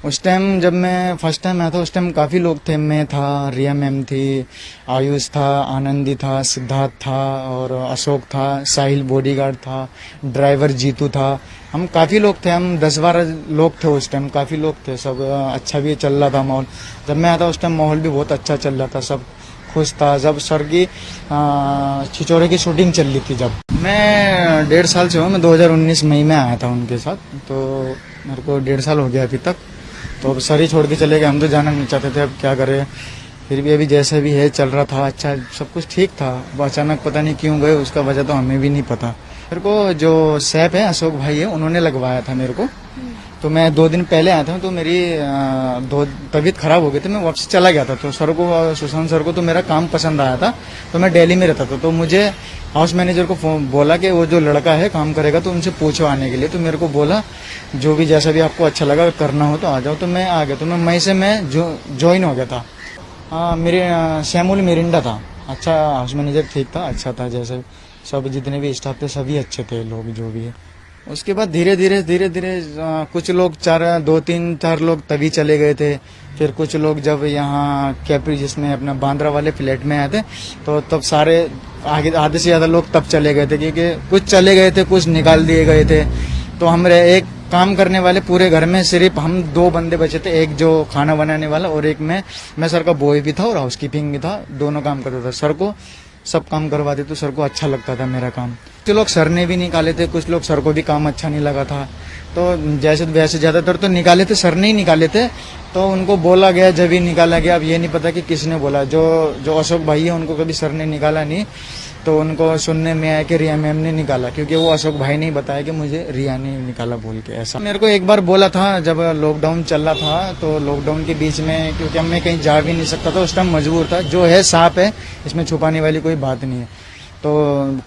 उस टाइम जब मैं फर्स्ट टाइम आया था उस टाइम काफ़ी लोग थे। मैं था, रिया मैम थी, आयुष था, आनंदी था, सिद्धार्थ था और अशोक था, साहिल बॉडीगार्ड था, ड्राइवर जीतू था। हम काफ़ी लोग थे, हम 10-12 लोग थे उस टाइम, काफ़ी लोग थे। सब अच्छा भी चल रहा था माहौल। जब मैं आया था उस टाइम माहौल भी बहुत अच्छा चल रहा था, सब खुश था। जब सर की छिछोरे की शूटिंग चल रही थी, जब मैं 1.5 साल से हूँ, मैं 2019 मई में आया था उनके साथ, तो मेरे को 1.5 साल हो गया अभी तक। तो अब सर ही छोड़ के चले गए, हम तो जाना नहीं चाहते थे, अब क्या करें। फिर भी अभी जैसा भी है चल रहा था, अच्छा सब कुछ ठीक था। अब अचानक पता नहीं क्यों गए, उसका वजह तो हमें भी नहीं पता। मेरे को जो सैप है, अशोक भाई है, उन्होंने लगवाया था मेरे को। तो मैं 2 दिन पहले आया था, तो मेरी तबीयत खराब हो गई थी, मैं वापस चला गया था। तो सर को, सुशांत सर को तो मेरा काम पसंद आया था, तो मैं दिल्ली में रहता था। तो मुझे हाउस मैनेजर को बोला कि वो जो लड़का है काम करेगा तो उनसे पूछो आने के लिए। तो मेरे को बोला जो भी जैसा भी आपको अच्छा लगा करना हो तो आ जाओ। तो मैं आ गया, तो मैं मई से मैं ज्वाइन हो गया था। मेरे शैमुल मिरिंडा था, अच्छा हाउस मैनेजर, ठीक था, अच्छा था। जैसे सब जितने भी स्टाफ थे सभी अच्छे थे, लोग जो भी है। उसके बाद धीरे धीरे कुछ लोग 2-3-4 लोग तभी चले गए थे। फिर कुछ लोग जब यहाँ कैप्री जिसमें अपना बांद्रा वाले फ्लैट में आए थे, तो तब सारे आधे से ज्यादा लोग तब चले गए थे, क्योंकि कुछ चले गए थे, कुछ निकाल दिए गए थे। तो हम एक काम करने वाले पूरे घर में सिर्फ हम 2 बंदे बचे थे, एक जो खाना बनाने वाला और एक मैं सर का बॉय भी था और हाउसकीपिंग भी था, दोनों काम करता था। सर को सब काम करवाते, तो सर को अच्छा लगता था मेरा काम। कुछ लोग सर ने भी निकाले थे, कुछ लोग सर को भी काम अच्छा नहीं लगा था, तो जैसे वैसे ज्यादातर तो निकाले थे, सर ने ही निकाले थे। तो उनको बोला गया, जब ही निकाला गया। अब ये नहीं पता कि किसने बोला, जो अशोक भाई है उनको कभी सर ने निकाला नहीं, तो उनको सुनने में आया कि रिया मैम ने निकाला, क्योंकि वो अशोक भाई ने बताया कि मुझे रिया ने निकाला बोल के। ऐसा मेरे को एक बार बोला था जब लॉकडाउन चल रहा था, तो लॉकडाउन के बीच में, क्योंकि मैं कहीं जा भी नहीं सकता था उस टाइम, मजबूर था। जो है सांप है, इसमें छुपाने वाली कोई बात नहीं है। तो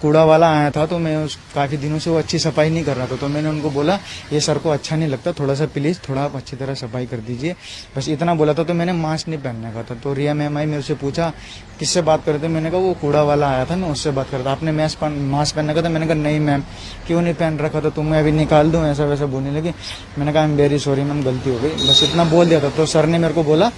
कूड़ा वाला आया था, तो मैं काफी दिनों से वो अच्छी सफाई नहीं कर रहा था। तो मैंने उनको बोला ये सर को अच्छा नहीं लगता, थोड़ा सा प्लीज थोड़ा आप अच्छी तरह सफाई कर दीजिए, बस इतना बोला था। तो मैंने मास्क नहीं पहनने का था। तो रिया मैम आई, मेरे से पूछा किससे बात कर रहे थे। मैंने कहा वो कूड़ा वाला आया था, मैं उससे बात कर रहा था। आपने मास्क पहनने का था? मैंने कहा नहीं मैम, क्यों नहीं पहन रखा था? तुम्हें अभी निकाल दूं, ऐसा वैसा बोलने लगी। मैंने कहा I am very sorry ma'am, गलती हो गई, बस इतना बोल दिया था। तो सर ने मेरे को बोला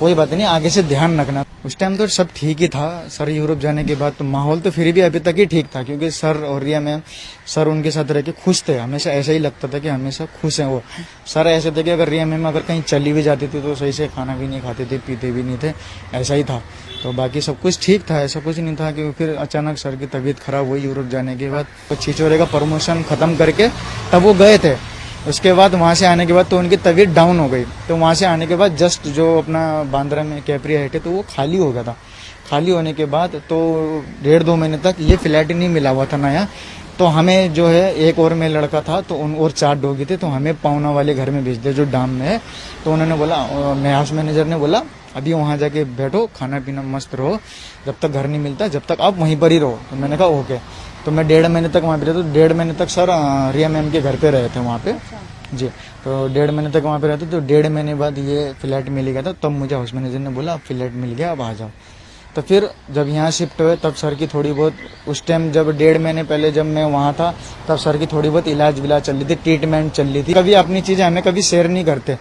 कोई बात नहीं, आगे से ध्यान रखना। उस टाइम तो सब ठीक ही था। सर यूरोप जाने के बाद तो माहौल तो फिर भी अभी तक ही ठीक था, क्योंकि सर और रिया मैम, सर उनके साथ रह के खुश थे, हमेशा ऐसा ही लगता था कि हमेशा खुश हैं वो। सर ऐसे थे कि अगर रिया मैम अगर कहीं चली भी जाती थी तो सही से खाना भी नहीं खाते थे, पीते भी नहीं थे, ऐसा ही था। तो बाकी सब कुछ ठीक था, ऐसा कुछ नहीं था। कि फिर अचानक सर की तबीयत खराब हुई यूरोप जाने के बाद, तो छिछोरे का प्रमोशन खत्म करके तब वो गए थे। उसके बाद वहां से आने के बाद तो उनकी तबीयत डाउन हो गई। तो वहां से आने के बाद जस्ट जो अपना बांद्रा में कैप्री हाइट है, तो वो खाली हो गया था। खाली होने के बाद तो 1.5-2 महीने तक ये फ्लैट ही नहीं मिला हुआ था नया। तो हमें जो है एक और में लड़का था, तो उन और 4 डॉगी थे, तो हमें पाउना वाले घर में भेज दिया जो डाम में है। तो उन्होंने बोला, मैं हाउस मैनेजर ने बोला अभी वहां जाके बैठो, खाना पीना मस्त रहो, जब तक घर नहीं मिलता जब तक आप वहीं पर ही रहो। तो मैंने कहा ओके। तो मैं 1.5 महीने तक वहाँ पे रहा। तो 1.5 महीने तक सर रिया मैम के घर पे रहे थे वहाँ पे जी। तो 1.5 महीने तक वहाँ पे रहते। तो 1.5 महीने बाद ये फ्लैट मिल गया था, तब मुझे हाउस मैनेजर ने बोला अब फ्लैट मिल गया, अब आ जाओ। तो फिर जब यहाँ शिफ्ट हुए तब सर की थोड़ी बहुत, उस टाइम जब 1.5 महीने पहले जब मैं वहाँ था तब सर की थोड़ी बहुत इलाज विलाज चल रही थी, ट्रीटमेंट चल रही थी। कभी अपनी चीजें हमें कभी शेयर नहीं करते,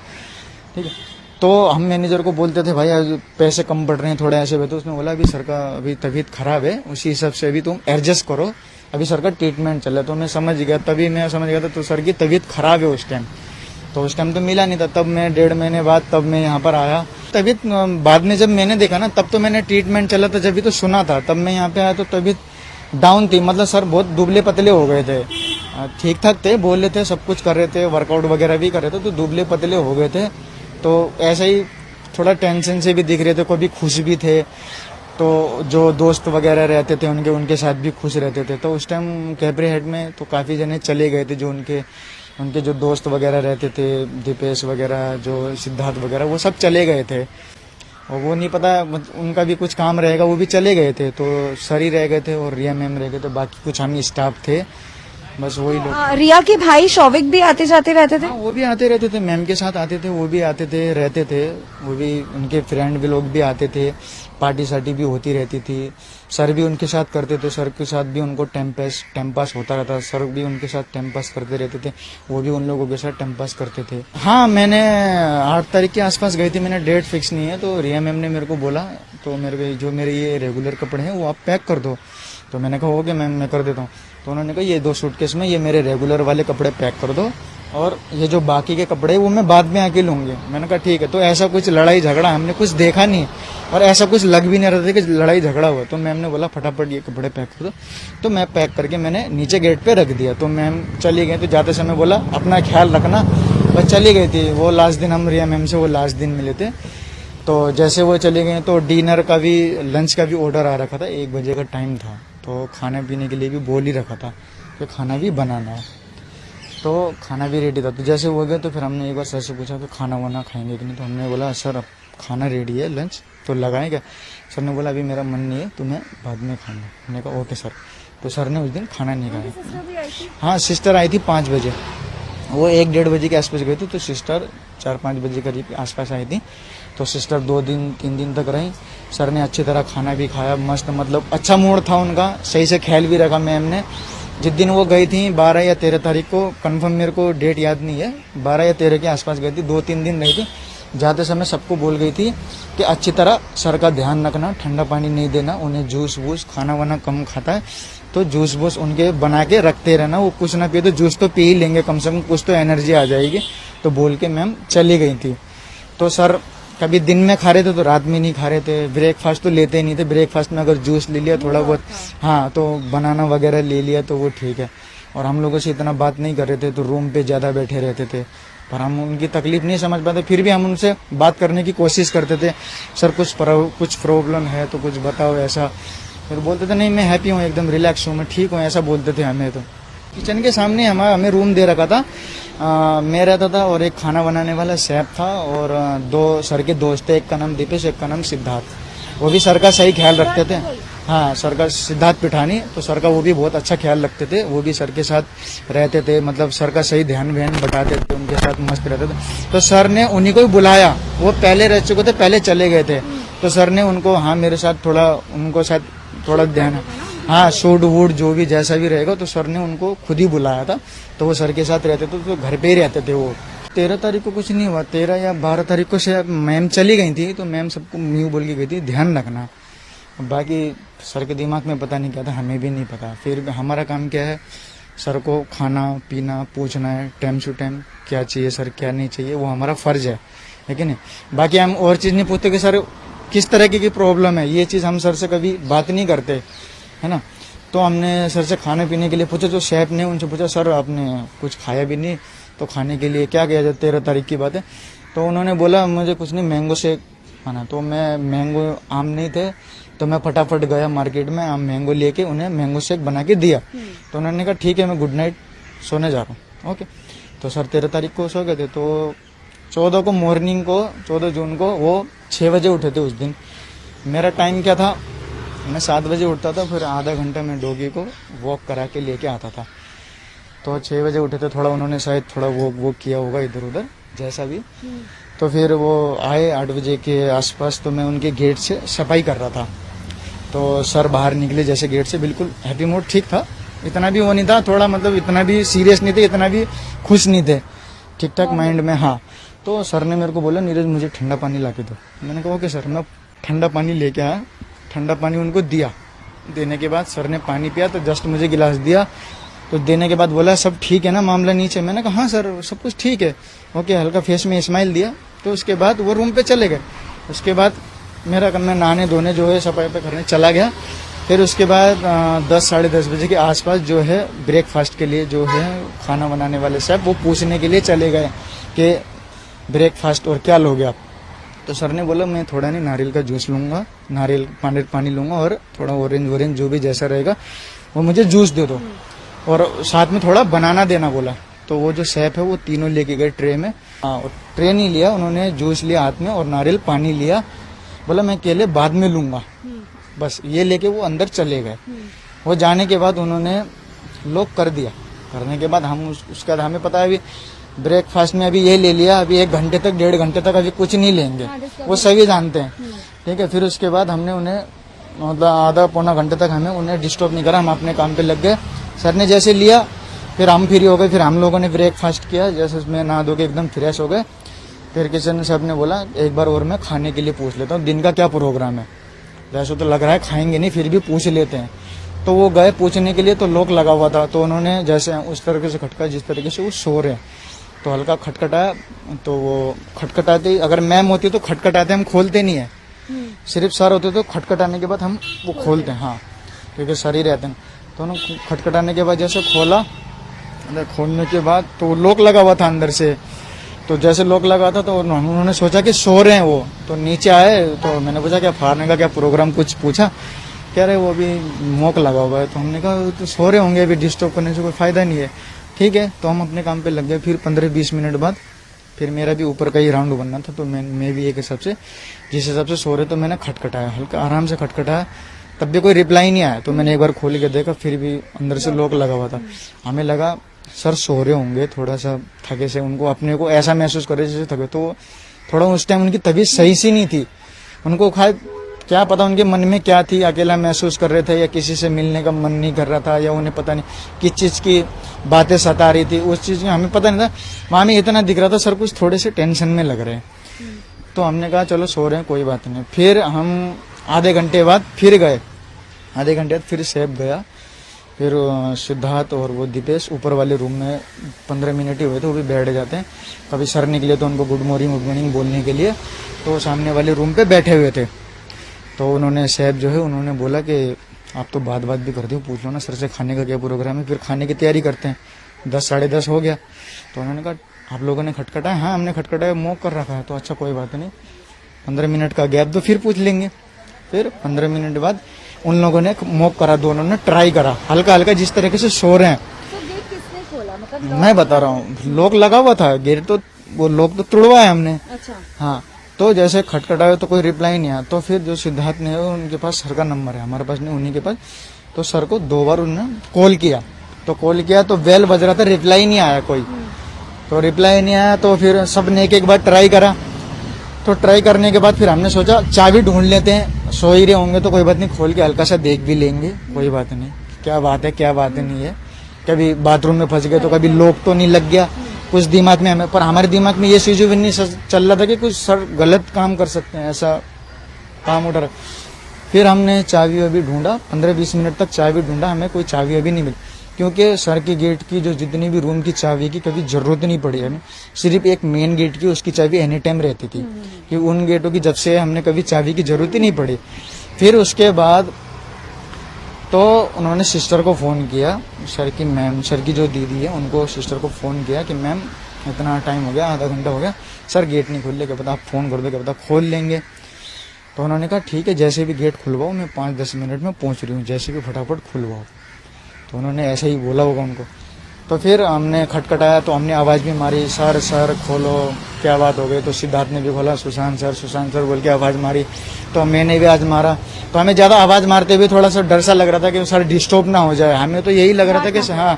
ठीक है। तो हम मैनेजर को बोलते थे भाई पैसे कम पड़ रहे हैं थोड़ा ऐसे। तो उसने बोला अभी सर का अभी तबीयत खराब है, उसी हिसाब से अभी तुम एडजस्ट करो, अभी सर का ट्रीटमेंट चल रहा है। तो मैं समझ गया, तभी मैं समझ गया था तो सर की तबीयत खराब है उस टाइम। तो उस टाइम तो मिला नहीं था। तब मैं 1.5 महीने बाद तब मैं यहाँ पर आया। तबीयत बाद में जब मैंने देखा ना, तब तो मैंने ट्रीटमेंट चला था, जब भी तो सुना था। तब मैं यहाँ पे आया तो तबीयत डाउन थी, मतलब सर बहुत दुबले पतले हो गए थे। ठीक ठाक थे, बोल रहे थे, सब कुछ कर रहे थे, वर्कआउट वगैरह भी कर रहे थे, तो दुबले पतले हो गए थे। तो ऐसा ही थोड़ा टेंशन से भी दिख रहे थे, कभी खुश भी थे। तो जो दोस्त वगैरह रहते थे उनके साथ भी खुश रहते थे। तो उस टाइम कैप्री हेड में तो काफ़ी जने चले गए थे, जो उनके जो दोस्त वगैरह रहते थे, दीपेश वगैरह, जो सिद्धार्थ वगैरह, वो सब चले गए थे। और वो नहीं पता उनका भी कुछ काम रहेगा, वो भी चले गए थे। तो सर ही रह गए थे और रिया मैम रह गए थे, बाकी कुछ हम स्टाफ थे। बस वही लोग। रिया के भाई शौविक भी आते जाते रहते थे। हाँ, वो भी आते रहते थे, मैम के साथ आते थे, वो भी आते थे, रहते थे, वो भी उनके फ्रेंड भी लोग भी आते थे, पार्टी सार्टी भी होती रहती थी। सर भी उनके साथ करते थे, सर के साथ भी उनको टाइम पास होता रहता, सर भी उनके साथ टाइम पास करते रहते थे, वो भी उन लोगों के साथ टाइम पास करते थे। हाँ, मैंने 8 तारीख के आसपास गई थी, मैंने डेट फिक्स नहीं है, तो रिया मैम ने मेरे को बोला, तो मेरे जो मेरे ये रेगुलर कपड़े हैं वो आप पैक कर दो। तो मैंने कहा ओके मैम, मैं कर देता हूँ। तो उन्होंने कहा ये 2 सूटकेस में ये मेरे रेगुलर वाले कपड़े पैक कर दो, और ये जो बाकी के कपड़े वो मैं बाद में आके लूंगी। मैंने कहा ठीक है। तो ऐसा कुछ लड़ाई झगड़ा हमने कुछ देखा नहीं, और ऐसा कुछ लग भी नहीं रहा था कि लड़ाई झगड़ा हुआ। तो मैम ने बोला फटाफट ये कपड़े पैक कर दो, तो मैं पैक करके मैंने नीचे गेट पे रख दिया। तो मैम चली गई, तो जाते समय बोला अपना ख्याल रखना, बस चली गई थी। वो लास्ट दिन हम रिया मैम से वो लास्ट दिन मिले थे। तो जैसे वो चले गए तो डिनर का भी, लंच का भी ऑर्डर आ रखा था, 1 बजे का टाइम था, तो खाने पीने के लिए भी बोल ही रखा था कि खाना भी बनाना है, तो खाना भी रेडी था। तो जैसे वो गए तो फिर हमने एक बार सर से पूछा कि खाना वाना खाएंगे कि नहीं। तो हमने बोला सर अब खाना रेडी है, लंच तो लगाएं क्या। सर ने बोला अभी मेरा मन नहीं है, तो मैं बाद में खाऊंगा। हमने कहा ओके सर। तो सर ने उस दिन खाना नहीं खाया। हाँ, सिस्टर आई थी 5 बजे, वो 1-1:30 बजे के आसपास गई थी, तो सिस्टर 4-5 बजे करीब आसपास आई थी। तो सिस्टर 2-3 दिन तक रही। सर ने अच्छी तरह खाना भी खाया, मस्त, मतलब अच्छा मूड था उनका, सही से ख्याल भी रखा मैम ने। जिस दिन वो गई थी 12 या 13 तारीख को, कंफर्म मेरे को डेट याद नहीं है, 12 या 13 के आसपास गई थी, 2-3 दिन रही थी। जाते समय सबको बोल गई थी कि अच्छी तरह सर का ध्यान रखना, ठंडा पानी नहीं देना, उन्हें जूस वूस, खाना वाना कम खाता है तो जूस वूस उनके बना के रखते रहना, वो कुछ ना पिए तो जूस तो पी ही लेंगे, कम से कम कुछ तो एनर्जी आ जाएगी। तो बोल के मैम चली गई थी। तो सर कभी दिन में खा रहे थे तो रात में नहीं खा रहे थे, ब्रेकफास्ट तो लेते ही नहीं थे। ब्रेकफास्ट में अगर जूस ले लिया थोड़ा बहुत, हाँ, तो बनाना वगैरह ले लिया तो वो ठीक है। और हम लोगों से इतना बात नहीं कर रहे थे, तो रूम पे ज़्यादा बैठे रहते थे, पर हम उनकी तकलीफ नहीं समझ पाते, फिर भी हम उनसे बात करने की कोशिश करते थे। सर कुछ प्रॉब्लम है तो कुछ बताओ ऐसा। फिर बोलते थे नहीं मैं हैप्पी हूँ, एकदम रिलैक्स हूँ, मैं ठीक हूँ, ऐसा बोलते थे हमें। तो किचन के सामने हमें रूम दे रखा था, मैं रहता था और एक खाना बनाने वाला शेफ था, और 2 सर के दोस्त थे, एक का नाम दीपेश, एक का नाम सिद्धार्थ। वो भी सर का सही ख्याल रखते थे। हाँ, सर का सिद्धार्थ पिठानी, तो सर का वो भी बहुत अच्छा ख्याल रखते थे, वो भी सर के साथ रहते थे, मतलब सर का सही ध्यान व्यान बटाते थे, उनके साथ मस्त रहते थे। तो सर ने उन्हीं को ही बुलाया, वो पहले रह चुके थे, पहले चले गए थे। तो सर ने उनको, हाँ, मेरे साथ थोड़ा, उनको साथ थोड़ा ध्यान, हाँ, शूट वूड जो भी जैसा भी रहेगा, तो सर ने उनको खुद ही बुलाया था। तो वो सर के साथ रहते थे, तो घर पे ही रहते थे वो। 13 तारीख को कुछ नहीं हुआ, 13 या 12 तारीख को से मैम चली गई थी, तो मैम सबको यूँ बोल के गई थी ध्यान रखना। बाकी सर के दिमाग में पता नहीं क्या था, हमें भी नहीं पता। फिर हमारा काम क्या है, सर को खाना पीना पूछना है टाइम टू टाइम, क्या चाहिए सर क्या नहीं चाहिए, वो हमारा फर्ज है कि नहीं। बाकी हम और चीज़ नहीं पूछते कि सर किस तरह की प्रॉब्लम है, ये चीज़ हम सर से कभी बात नहीं करते, है ना। तो हमने सर से खाने पीने के लिए पूछा, तो शेफ ने उनसे पूछा सर आपने कुछ खाया भी नहीं, तो खाने के लिए क्या किया जाए, 13 तारीख की बात है। तो उन्होंने बोला मुझे कुछ नहीं, मैंगो शेक खाना। तो मैं, मैंगो आम नहीं थे, तो मैं फटाफट गया मार्केट में, आम मैंगो लेके उन्हें मैंगो शेक बना के दिया। तो उन्होंने कहा ठीक है मैं गुड नाइट सोने जा रहा हूँ। ओके, तो सर 13 तारीख को सो गए थे। तो 14 को मॉर्निंग को, 14 जून को वो 6 बजे उठे थे उस दिन। मेरा टाइम क्या था, मैं 7 बजे उठता था, फिर आधा घंटा मैं डॉगी को वॉक करा के लेके आता था। तो 6 बजे उठे थे, थोड़ा उन्होंने शायद थोड़ा वॉक किया होगा इधर उधर जैसा भी। तो फिर वो आए 8 बजे के आसपास, तो मैं उनके गेट से सफाई कर रहा था। तो सर बाहर निकले जैसे गेट से, बिल्कुल हैप्पी मूड ठीक था, इतना भी वो नहीं था, थोड़ा मतलब इतना भी सीरियस नहीं थे, इतना भी खुश नहीं थे, ठीक ठाक माइंड में। हाँ, तो सर ने मेरे को बोला नीरज मुझे ठंडा पानी ला के दो। मैंने कहा ओके सर। मैं ठंडा पानी लेके आया, ठंडा पानी उनको दिया। देने के बाद सर ने पानी पिया, तो जस्ट मुझे गिलास दिया, तो देने के बाद बोला सब ठीक है ना, मामला नीचे। मैंने कहा हाँ सर सब कुछ ठीक है। ओके, हल्का फेस में स्माइल दिया। तो उसके बाद वो रूम पे चले गए। उसके बाद मैं नहाने धोने जो है सफाई पे करने चला गया। फिर उसके बाद 10 साढ़े 10 बजे के आसपास जो है ब्रेकफास्ट के लिए जो है खाना बनाने वाले साहब वो पूछने के लिए चले गए कि ब्रेकफास्ट और क्या लोगे आप। तो सर ने बोला मैं थोड़ा नहीं नारियल का जूस लूंगा, नारियल पानी लूंगा, और थोड़ा ऑरेंज जो भी जैसा रहेगा वो मुझे जूस दे दो, और साथ में थोड़ा बनाना देना बोला। तो वो जो शेफ है वो तीनों लेके गए ट्रे में। ट्रे नहीं लिया उन्होंने, जूस लिया हाथ में और नारियल पानी लिया। बोला मैं केले बाद में लूंगा, बस ये लेके वो अंदर चले गए। वो जाने के बाद उन्होंने लॉक कर दिया करने के बाद हम उसके बाद हमें पता है अभी ब्रेकफास्ट में अभी ये ले लिया, अभी 1 घंटे तक 1.5 घंटे तक अभी कुछ नहीं लेंगे, वो सभी जानते हैं। ठीक है, फिर उसके बाद हमने उन्हें मतलब आधा पौना घंटे तक हमें उन्हें डिस्टर्ब नहीं करा, हम अपने काम पे लग गए। सर ने जैसे लिया फिर हम फ्री हो गए, फिर हम लोगों ने ब्रेकफास्ट किया, जैसे उसमें नहा धो के एकदम फ्रेश हो गए। फिर किशन साहब ने बोला एक बार और मैं खाने के लिए पूछ लेता हूँ दिन का क्या प्रोग्राम है, वैसे तो लग रहा है खाएंगे नहीं फिर भी पूछ लेते हैं। तो वो गए पूछने के लिए, तो लॉक लगा हुआ था, तो उन्होंने जैसे उस तरीके से खटका जिस तरीके से वो सो रहे हैं, तो हल्का खटखटाया, तो वो खटखटाते, अगर मैम होती तो खटखटाते हम खोलते नहीं है, सिर्फ सर होते तो खटखटाने के बाद हम वो खोलते हैं। हाँ, क्योंकि सर ही रहते हैं। तो उन्होंने खटखटाने के बाद जैसे खोला, खोलने के बाद तो लॉक लगा हुआ था अंदर से, तो जैसे लॉक लगा था तो उन्होंने सोचा कि सो रहे हैं वो, तो नीचे आए, तो मैंने पूछा क्या फाड़ने का क्या प्रोग्राम, कुछ पूछा, कह रहे वो अभी मॉक लगा हुआ है। तो हमने कहा तो सो रहे होंगे, अभी डिस्टर्ब करने से कोई फायदा नहीं है। ठीक है, तो हम अपने काम पे लग गए। फिर 15-20 मिनट बाद फिर मेरा भी ऊपर का ही राउंड बनना था, तो मैं भी एक हिसाब से जिस हिसाब से सो रहे, तो मैंने खटखटाया, हल्का आराम से खटखटाया, तब भी कोई रिप्लाई नहीं आया। तो मैंने एक बार खोल के देखा, फिर भी अंदर से लॉक लगा हुआ था। हमें लगा सर सो रहे होंगे, थोड़ा सा थके से, उनको अपने को ऐसा महसूस करे जैसे थके, तो थोड़ा उस टाइम उनकी तबीयत सही सी नहीं थी। उनको क्या पता उनके मन में क्या थी, अकेला महसूस कर रहे थे या किसी से मिलने का मन नहीं कर रहा था, या उन्हें पता नहीं किस चीज़ की बातें सता रही थी, उस चीज़ में हमें पता नहीं था। वहाँ में इतना दिख रहा था सर कुछ थोड़े से टेंशन में लग रहे हैं। तो हमने कहा चलो सो रहे हैं कोई बात नहीं। फिर हम आधे घंटे बाद फिर गए, आधे घंटे बाद फिर सैफ गया, फिर सिद्धार्थ और वो दीपेश ऊपर वाले रूम में 15 मिनट ही हुए थे, वो भी बैठ जाते हैं। कभी सर निकले तो उनको गुड मॉर्निंग बोलने के लिए, तो सामने वाले रूम पे बैठे हुए थे। तो उन्होंने सैफ जो है उन्होंने बोला कि आप तो बात भी करते हो, पूछ लो ना सर से खाने का क्या प्रोग्राम है, फिर खाने की तैयारी करते हैं। 10 साढ़े 10 हो गया। तो उन्होंने कहा आप लोगों ने खटखटाया? हाँ हमने खटखटाया, मॉक कर रखा है। तो अच्छा कोई बात नहीं, 15 मिनट का गैप दो फिर पूछ लेंगे। फिर 15 मिनट बाद उन लोगों ने मॉक करा, दोनों ने ट्राई करा हल्का हल्का जिस तरीके से सो रहे हैं। तो गेट किसने खोला, मतलब मैं बता रहा हूँ, लॉक लगा हुआ था गेट, तो वो लॉक तो तोड़वाया हमने। अच्छा, हाँ, तो जैसे खटखटाया तो कोई रिप्लाई नहीं आया। तो फिर जो सिद्धार्थ ने उनके पास सर का नंबर है, हमारे पास नहीं, उन्हीं के पास। तो सर को 2 बार उन्होंने कॉल किया, तो बेल बज रहा था, रिप्लाई नहीं आया कोई। तो रिप्लाई नहीं आया, तो फिर सब ने एक बार ट्राई करा। तो ट्राई करने के बाद फिर हमने सोचा चाबी ढूंढ लेते हैं, सो ही रहे होंगे तो कोई बात नहीं, खोल के हल्का सा देख भी लेंगे, कोई बात नहीं, क्या बात है नहीं है। कभी बाथरूम में फंस गए तो कभी लॉक तो नहीं लग गया, कुछ दिमाग में हमें, पर हमारे दिमाग में ये चीज भी नहीं चल रहा था कि कुछ सर गलत काम कर सकते हैं, ऐसा काम उठा रहा। फिर हमने चाबी अभी ढूंढा, 15-20 मिनट तक चाबी ढूंढा, हमें कोई चाबी अभी नहीं मिली, क्योंकि सर के गेट की जो जितनी भी रूम की चाबी की कभी जरूरत नहीं पड़ी हमें, सिर्फ एक मेन गेट की उसकी चाबी एनी टाइम रहती थी, कि उन गेटों की जब से हमने कभी चाबी की जरूरत ही नहीं पड़ी। फिर उसके बाद तो उन्होंने सिस्टर को फ़ोन किया, सर की जो दीदी है उनको, सिस्टर को फ़ोन किया कि मैम इतना टाइम हो गया, आधा घंटा हो गया, सर गेट नहीं खोल रहे, क्या पता आप फ़ोन कर दो, क्या पता खोल लेंगे। तो उन्होंने कहा ठीक है, जैसे भी गेट खुलवाओ, मैं 5-10 मिनट में पहुंच रही हूँ, जैसे भी फटाफट खुलवाओ। तो उन्होंने ऐसे ही बोला होगा उनको। तो फिर हमने खटखटाया, तो हमने आवाज़ भी मारी, सर खोलो, क्या बात हो गई। तो सिद्धार्थ ने भी खोला, सुशांत सर बोल के आवाज़ मारी। तो मैंने भी आज मारा, तो हमें ज़्यादा आवाज़ मारते हुए थोड़ा सा डर सा लग रहा था कि सर डिस्टर्ब ना हो जाए। हमें तो यही लग रहा था कि हाँ,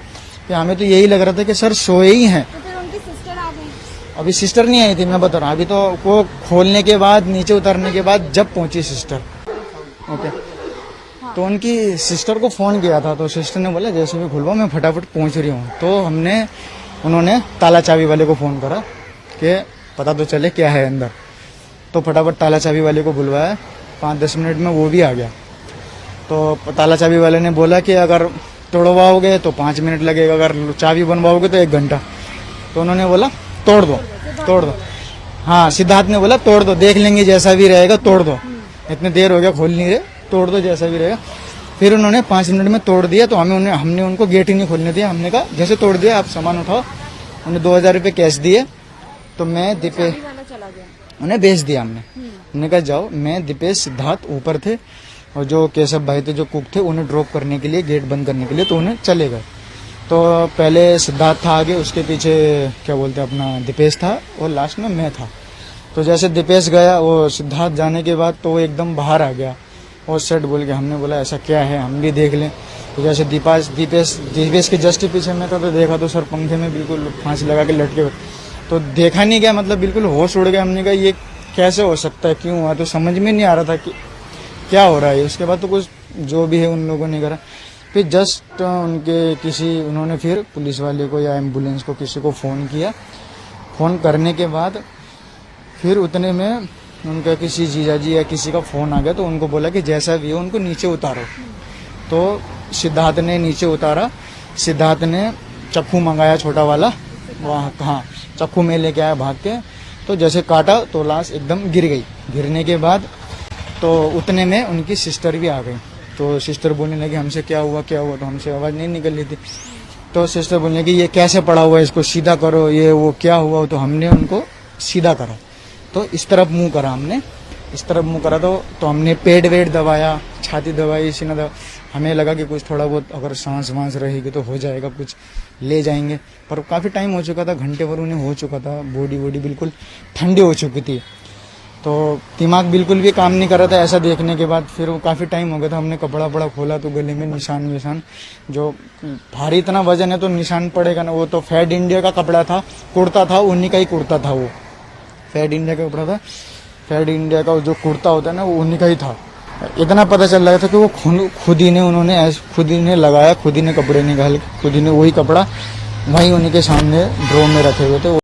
हमें तो यही लग रहा था कि सर सोए ही हैं। तो फिर उनकी सिस्टर आ गई? अभी सिस्टर नहीं आई थी, मैं बता रहा हूँ, अभी तो वो खोलने के बाद, नीचे उतरने के बाद जब पहुंची सिस्टर, ओके। तो उनकी सिस्टर को फ़ोन किया था, तो सिस्टर ने बोला जैसे भी खुलवाओ, मैं फटाफट पहुंच रही हूँ। तो उन्होंने ताला चाबी वाले को फ़ोन करा कि पता तो चले क्या है अंदर। तो फटाफट ताला चाबी वाले को बुलवाया, 5-10 मिनट में वो भी आ गया। तो ताला चाबी वाले ने बोला कि अगर तोड़वाओगे तो 5 मिनट लगेगा, अगर चाबी बनवाओगे तो 1 घंटा। तो उन्होंने बोला तोड़ दो। हाँ, सिद्धार्थ ने बोला तोड़ दो, देख लेंगे जैसा भी रहेगा, तोड़ दो, इतनी देर हो गया खोल नहीं रहे, तोड़ दो जैसा भी रहेगा। फिर उन्होंने 5 मिनट में तोड़ दिया। तो हमने उनको गेट ही नहीं खोलने दिया। हमने कहा जैसे तोड़ दिया आप सामान उठाओ। उन्हें 2000 रुपये कैश दिए। तो मैं दीपेश, चला गया, उन्हें भेज दिया हमने कहा जाओ। मैं दीपेश सिद्धार्थ ऊपर थे, और जो केशव भाई थे जो कुक थे, उन्हें ड्रॉप करने के लिए, गेट बंद करने के लिए, तो उन्हें चले गए। तो पहले सिद्धार्थ था आगे, उसके पीछे क्या बोलते हैं अपना दीपेश था, और लास्ट में मैं था। तो जैसे दीपेश गया, वो सिद्धार्थ जाने के बाद तो वो एकदम बाहर आ गया और सेट बोल के, हमने बोला ऐसा क्या है, हम भी देख लें। तो जैसे दीपेश के जस्ट पीछे में था, तो देखा तो सर पंखे में बिल्कुल फांसी लगा के लटके हुए। तो देखा नहीं गया, मतलब बिल्कुल होश उड़ गया। हमने कहा ये कैसे हो सकता है, क्यों हुआ, तो समझ में नहीं आ रहा था कि क्या हो रहा है। उसके बाद तो कुछ जो भी है उन लोगों ने करा। फिर जस्ट उन्होंने फिर पुलिस वाले को या एम्बुलेंस को किसी को फ़ोन किया। फ़ोन करने के बाद फिर उतने में उनका किसी जीजाजी या किसी का फ़ोन आ गया, तो उनको बोला कि जैसा भी हो उनको नीचे उतारो। तो सिद्धार्थ ने नीचे उतारा। सिद्धार्थ ने चक्कू मंगाया छोटा वाला, वहाँ हाँ चक्कू में लेके आया भाग के। तो जैसे काटा तो लाश एकदम गिर गई। गिरने के बाद तो उतने में उनकी सिस्टर भी आ गई। तो सिस्टर बोलने लगी हमसे क्या हुआ, तो हमसे आवाज़ नहीं निकल रही थी। तो सिस्टर बोलने लगी ये कैसे पड़ा हुआ है, इसको सीधा करो, ये वो क्या हुआ। तो हमने उनको सीधा करा, तो इस तरफ मुंह करा हमने, इस तरफ मुंह करा। तो हमने पेट वेट दबाया, छाती दबाई, सीना दबाया। हमें लगा कि कुछ थोड़ा बहुत अगर सांस वांस रहेगी तो हो जाएगा, कुछ ले जाएंगे। पर काफ़ी टाइम हो चुका था, घंटे भर उन्हें हो चुका था, बॉडी बिल्कुल ठंडी हो चुकी थी। तो दिमाग बिल्कुल भी काम नहीं कर रहा था ऐसा देखने के बाद। फिर वो काफ़ी टाइम हो गया था, हमने कपड़ा वपड़ा खोला तो गले में निशान विशान, जो भारी इतना वजन है तो निशान पड़ेगा ना। वो तो फैड इंडिया का कपड़ा था, कुर्ता था, उन्हीं का ही कुर्ता था, वो फैड इंडिया का कपड़ा था। फैड इंडिया का जो कुर्ता होता है ना, वो उन्हीं का ही था। इतना पता चल रहा था कि वो खुद ही ने लगाया, खुद ही ने कपड़े निकाल, खुद ही ने वही कपड़ा वहीं उन्हीं के सामने ड्रो में रखे हुए थे।